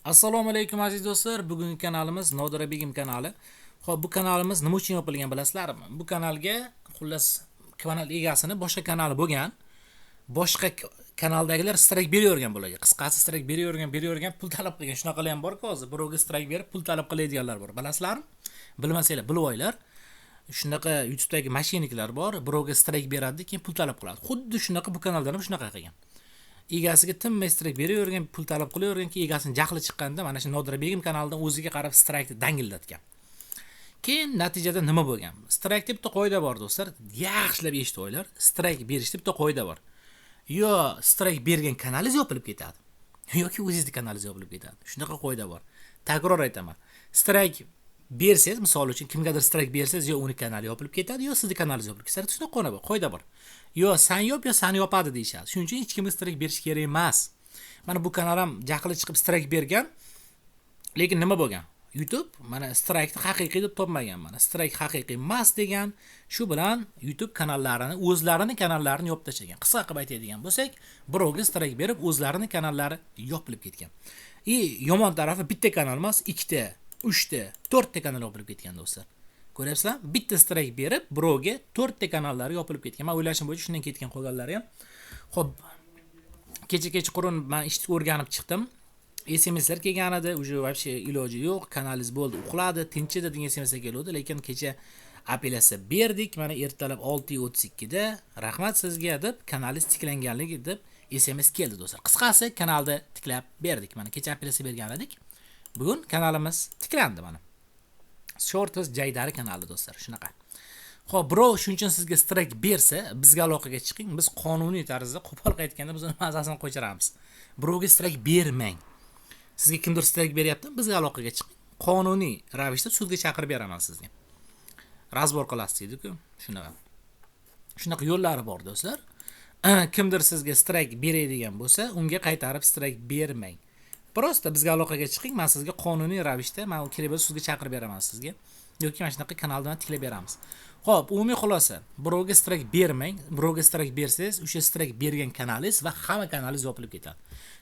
Assalomu alaykum aziz do'stlar. Bugungi kanalimiz Nodira Begim kanali. Xo'p, bu kanalimiz nima uchun yopilgan bilasizlarmi? Bu kanalga xullas kanal egasini boshqa kanali bo'lgan, boshqa kanaldagilar strike beravergan bularga. Qisqasi strike beravergan, pul talab qilgan. Shunaqalar ham bor-ku hozir. Birovga strike berib pul talab qiladiganlar bor. Bilasizlarmi? Bilmasanglar, bilib olinglar. Shunaqa YouTube'dagi mashiniklar bor, birovga strike beradi, keyin pul talab qiladi. Xuddi shunaqa bu kanalda ham shunaqa qilgan. Egasiga tinmay strike beravergan, pul talab qilavergan, keyin egasini jahli chiqqanda mana shu Nodira Begim kanalidan o'ziga qarab strike dangillatgan. Keyin natijada nima bo'lgan? Strike deb bitta qoida bor do'stlar. Yaxshilab eshitib olinglar. Strike berishda bitta qoida bor. Yo strike bergan kanalingiz yopilib ketadi, yoki o'zingizning kanalingiz yopilib ketadi. Shunaqa qoida bor. Takror aytaman. Strike bersangiz, misol uchun kimgadir strike bersangiz, yo uni kanali yopilib ketadi, yo sizning kanalingiz yopilib ketadi. Shunaqa qoida bor. Yo san yop, yo san yopadi deyishadi. Shuning uchun hech kimga strike berish kerak emas. Mana bu kanal ham jahli chiqib strike bergan. Lekin nima bo'lgan? YouTube mana strike ni haqiqiy deb topmagan. Mana strike haqiqiy emas degan. Shu bilan YouTube kanallarini, o'zlarining kanallarini yopib tashlagan. Qisqa qilib aytadigan bo'lsak, birovga strike berib o'zlarining kanallari yopilib ketgan. Yomon tarafi bitta kanal emas, ikkita, 3 ta, 4 ta kanal yopilib ketgan do'stlar. Ko'ryapsizlar? Bitta strike berib, birovga 4 ta kanallari yopilib ketgan. Men o'ylashim bo'yicha shundan ketgan qolganlari ham. Xo'p, kecha qurun men ishni o'rganib chiqdim. SMSlar kelgan edi, uje вообще iloji yo'q, kanalingiz bo'ldi, uxladi, tinchidi degan SMS keldi, lekin kecha apellyatsiya berdik. Mana ertalab 6:32 da rahmat sizga deb kanalingiz tiklanganligi deb SMS keldi do'stlar. Qisqasi kanalda tiklab berdik. Mana kecha apellyatsiya bergan edik. Bugun kanalimiz tiklandi mana. Shortuz Jaydari kanali do'stlar, shunaqa. Xo'p, birov shuncha sizga strike bersa, bizga aloqaga chiqing. Biz qonuniy tarzda qo'pol aytganda biz uni mazasini qo'yiramiz. Birovga strike bermang. Sizga kimdir strike beryapti, bizga aloqaga chiqing. Qonuniy ravishda sudga chaqirib beraman sizga. Razbor qilasiz dedi-ku, shunaqa. Shunaqa yo'llari bor do'stlar. Kimdir sizga strike beradigan bo'lsa, unga qaytarib strike bermang. Prosta bizga aloqaga chiqing, men sizga qonuniy ravishda, men kerak bo'lsa sudga chaqirib beraman sizga. Yoki mana shunaqa kanaldan tiklab beramiz. Xo'p, umumiy xulosa, birovga strike bermang. Birovga strike bersangiz, o'sha strike bergan kanalingiz va hamma kanalingiz yopilib ketadi.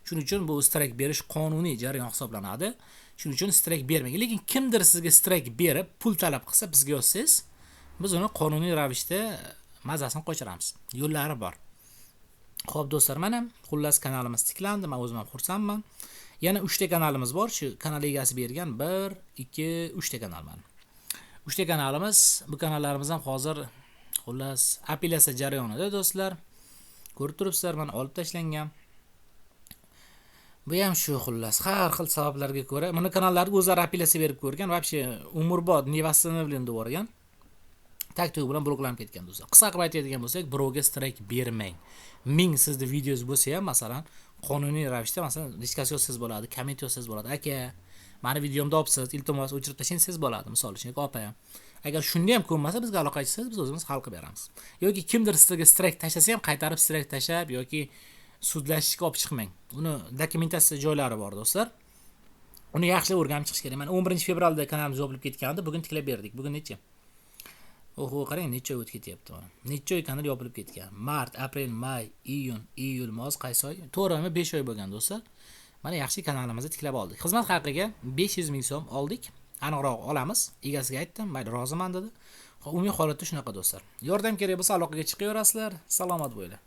Shuning uchun bu strike berish qonuniy jarayon hisoblanadi. Shuning uchun strike bermang. Lekin kimdir sizga strike berib, pul talab qilsa, bizga yozsangiz, biz uni qonuniy ravishda mazasini qo'yiramiz. Yo'llari bor. Xo'p do'stlar, mana xullas kanalimiz tiklandi. Men o'zim ham xursandman. Yana 3 ta kanalimiz bor. Shu kanal egasi bergan 1, 2, 3 ta kanal mana. 3 ta kanalimiz, bu kanallarimiz ham hozir xullas apellyatsiya jarayonida do'stlar. Ko'rib turibsizlar, mana olib tashlangan. Bu ham shu xullas har xil sabablarga ko'ra mana kanallarga o'zlari apellyatsiya berib ko'rgan, вообще umurbod невосстановлен deb o'rgan. Taktik bilan bloklanib ketgan do'stlar. Qisqa qilib aytadigan bo'lsak, birovga strike bermang. Ming sizda videoz bo'lsa ham, masalan, qonuniy ravishda masalan diskasiya yozsangiz bo'ladi, komment yozsangiz bo'ladi. Aka, meni videomda olibsiz, iltimos o'chirib tashlaysiz bo'ladi, misol uchun, opa ham. Agar shunda ham ko'nmasa, bizga aloqa qilsangiz, biz o'zimiz hal qilib beramiz. Yoki kimdir sizga strike tashlasa ham qaytarib strike tashlab yoki sudlashishga olib chiqmang. Uni dokumentatsiya joylari bor do'stlar. Uni yaxshilab o'rganib chiqish kerak. Mana 11-fevralda kanalimiz yopilib ketgandi, bugun tiklab berdik. Bugun necha? Oho, qarang, necha oy o'tib ketyapti mana. Necha oy kanal yopilib ketgan. Mart, aprel, may, iyun, iyul, moz qaysi oy? 4 oymi 5 oy bo'lgan do'stlar. Mana yaxshi kanalimizni tiklab oldik. Xizmat haqiga 500 ming so'm oldik. Aniqroq olamiz. Egasiga aytdim, mayli, roziman dedi. Umumiy holatda shunaqa do'stlar. Yordam kerak bo'lsa aloqaga chiqaverasizlar. Salomat bo'linglar.